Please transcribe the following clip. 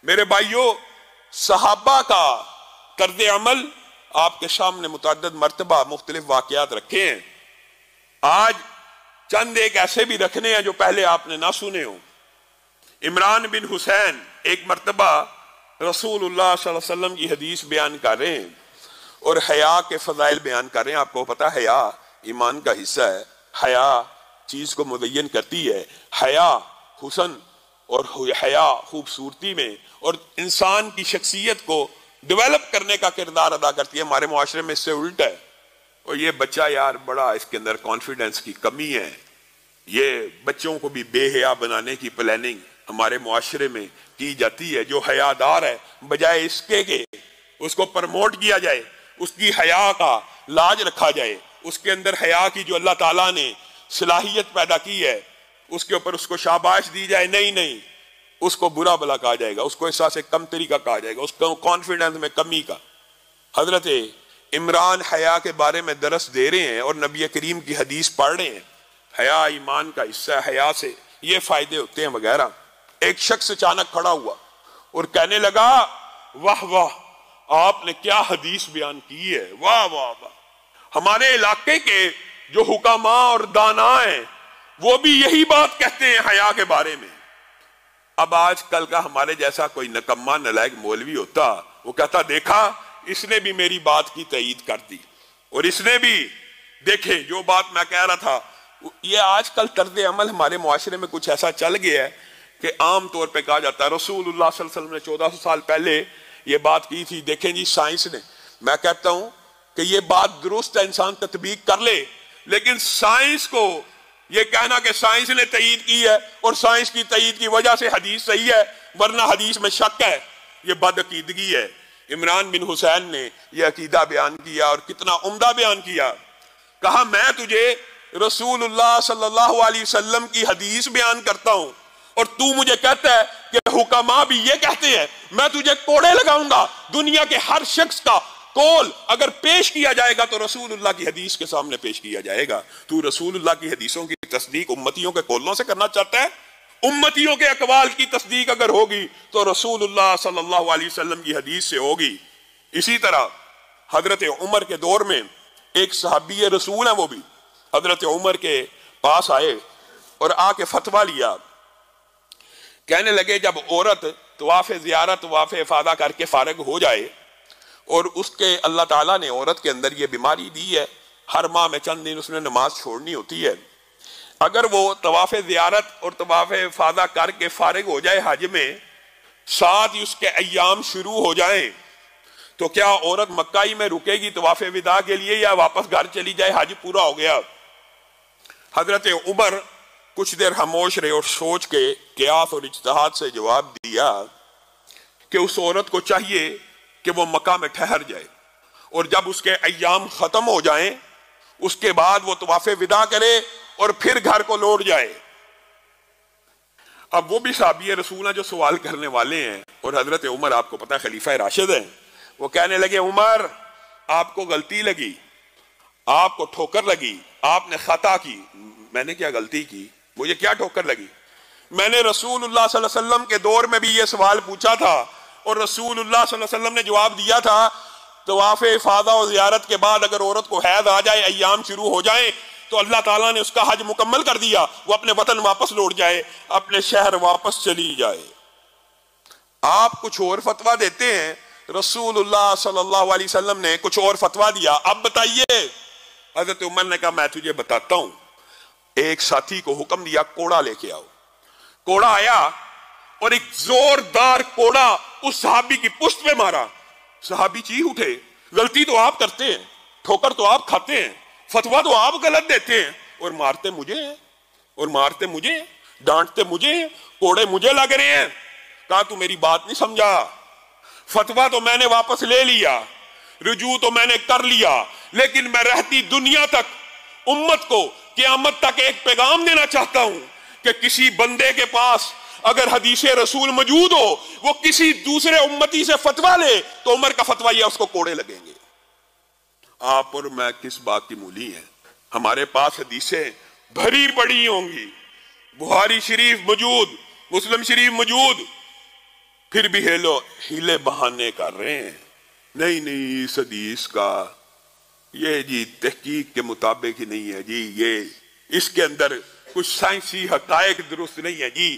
میرے بھائیوں، صحابہ کا طرز عمل آپ کے سامنے متعدد مرتبہ مختلف واقعات رکھے ہیں. آج چند ایک ایسے بھی رکھنے ہیں جو پہلے آپ نے نہ سنے ہوں. عمران بن حسین ایک مرتبہ رسول اللہ صلی اللہ علیہ وسلم کی حدیث بیان کر رہے ہیں اور حیا کے فضائل بیان کر رہے ہیں. آپ کو پتا ہے حیا ایمان کا حصہ ہے. حیا چیز کو مزین کرتی ہے. حیا حسن اور حیا خوبصورتی میں اور انسان کی شخصیت کو ڈیولپ کرنے کا کردار ادا کرتی ہے. ہمارے معاشرے میں اس سے الٹ ہے. اور یہ بچہ یار بڑا اس کے اندر کانفیڈنس کی کمی ہے. یہ بچوں کو بھی بے حیا بنانے کی پلاننگ ہمارے معاشرے میں کی جاتی ہے. جو حیادار ہے بجائے اس کے کہ اس کو پرموٹ کیا جائے، اس کی حیا کا لاج رکھا جائے، اس کے اندر حیا کی جو اللہ تعالیٰ نے صلاحیت پیدا کی ہے اس کے اوپر اس کو شاباش دی جائے. نہیں، اس کو برا بلا کہا جائے گا، اس کو احساس کمتری کا کہا جائے گا، اس کو کانفیڈنس میں کمی کا. حضرت عمران حیا کے بارے میں درس دے رہے ہیں اور نبی کریم کی حدیث پڑھ رہے ہیں. حیا ایمان کا حصہ ہے، حیا سے یہ فائدے ہوتے ہیں وغیرہ. ایک شخص اچانک کھڑا ہوا اور کہنے لگا واہ واہ، آپ نے کیا حدیث بیان کی ہے، واہ واہ واہ. ہمارے علاقے کے جو حکماء اور دانا ہیں وہ بھی یہی بات کہتے ہیں حیا کے بارے میں. اب آج کل کا ہمارے جیسا کوئی نکما نالائق مولوی ہوتا، وہ کہتا دیکھا اس نے بھی میری بات کی تائید کر دی اور اس نے بھی دیکھے جو بات میں کہہ رہا تھا. یہ آج کل طرز عمل ہمارے معاشرے میں کچھ ایسا چل گیا ہے کہ عام طور پہ کہا جاتا ہے رسول اللہ صلی اللہ علیہ وسلم نے 1400 سال پہلے یہ بات کی تھی. دیکھیں جی سائنس نے. میں کہتا ہوں کہ یہ بات درست ہے، انسان تطبیق کر لے، لیکن سائنس کو یہ کہنا کہ سائنس نے تائید کی ہے اور سائنس کی تائید کی وجہ سے حدیث صحیح ہے ورنہ حدیث میں شک ہے، یہ بد عقیدگی ہے. عمران بن حسین نے یہ عقیدہ بیان کیا اور کتنا عمدہ بیان کیا. کہا میں تجھے رسول اللہ صلی اللہ علیہ وسلم کی حدیث بیان کرتا ہوں اور تو مجھے کہتا ہے کہ حکماء بھی یہ کہتے ہیں. میں تجھے کوڑے لگاؤں گا. دنیا کے ہر شخص کا قول اگر پیش کیا جائے گا تو رسول اللہ کی حدیث کے سامنے پیش کیا جائے گا. تو رسول اللہ کی حدیثوں کی تصدیق امتیوں کے قولوں سے کرنا چاہتا ہے؟ امتیوں کے اقوال کی تصدیق اگر ہوگی تو رسول اللہ صلی اللہ علیہ وسلم کی حدیث سے ہوگی. اسی طرح حضرت عمر کے دور میں ایک صحابی رسول ہیں، وہ بھی حضرت عمر کے پاس آئے اور آ کے فتویٰ لیا. کہنے لگے جب عورت طواف زیارت طواف افاضہ کر کے فارغ ہو جائے اور اس کے اللہ تعالیٰ نے عورت کے اندر یہ بیماری دی ہے، ہر ماہ میں چند دن اس نے نماز چھوڑنی ہوتی ہے، اگر وہ طواف زیارت اور طواف افاضہ کر کے فارغ ہو جائے حج میں، ساتھ ہی اس کے ایام شروع ہو جائیں، تو کیا عورت مکہ ہی میں رکے گی طواف وداع کے لیے یا واپس گھر چلی جائے؟ حج پورا ہو گیا. حضرت عمر کچھ دیر خاموش رہے اور سوچ کے قیاس اور اجتہاد سے جواب دیا کہ اس عورت کو چاہیے کہ وہ مکہ میں ٹھہر جائے اور جب اس کے ایام ختم ہو جائیں اس کے بعد وہ طواف وداع کرے اور پھر گھر کو لوٹ جائے. اب وہ بھی صحابی رسول ہیں جو سوال کرنے والے ہیں اور حضرت عمر آپ کو پتہ ہے خلیفہ راشد ہیں. وہ کہنے لگے عمر آپ کو غلطی لگی، آپ کو ٹھوکر لگی، آپ نے خطا کی. میں نے کیا غلطی کی؟ مجھے کیا ٹھوکر لگی؟ میں نے رسول اللہ صلی اللہ علیہ وسلم کے دور میں بھی یہ سوال پوچھا تھا اور رسول اللہ صلی اللہ علیہ وسلم نے جواب دیا تھا طواف افاضہ اور زیارت کے بعد اگر عورت کو حیض آ جائے، ایام شروع ہو جائیں تو اللہ تعالیٰ نے اس کا حج مکمل کر دیا، وہ اپنے وطن واپس لوٹ جائے، اپنے شہر واپس چلی جائے. آپ کچھ اور فتویٰ دیتے ہیں، رسول اللہ صلی اللہ علیہ وسلم نے کچھ اور فتویٰ دیا. اب بتائیے. حضرت عمر نے کہا میں تجھے بتاتا ہوں. ایک ساتھی کو حکم دیا کوڑا لے کے آؤ. کوڑا آیا اور ایک زوردار کوڑا اس صحابی کی پشت پہ مارا. صحابی چیخ اٹھے. غلطی تو آپ کرتے ہیں، ٹھوکر تو آپ کھاتے ہیں، فتویٰ تو آپ غلط دیتے ہیں اور مارتے مجھے ہیں، ڈانٹتے مجھے ہیں، کوڑے مجھے لگ رہے ہیں. کہا تو میری بات نہیں سمجھا. فتویٰ تو میں نے واپس لے لیا، رجوع تو میں نے کر لیا، لیکن میں رہتی دنیا تک امت کو قیامت تک ایک پیغام دینا چاہتا ہوں کہ کسی بندے کے پاس اگر حدیث رسول موجود ہو وہ کسی دوسرے امتی سے فتویٰ لے تو عمر کا فتویٰ یہ اس کو کوڑے لگیں گے. آپ اور میں کس بات کی مولی ہیں؟ ہمارے پاس حدیثیں بھری پڑی ہوں گی، بخاری شریف موجود، مسلم شریف موجود، پھر بھی ہیلے بہانے کر رہے ہیں، نہیں اس حدیث کا یہ جی تحقیق کے مطابق ہی نہیں ہے جی، یہ اس کے اندر کچھ سائنسی حقائق درست نہیں ہے جی،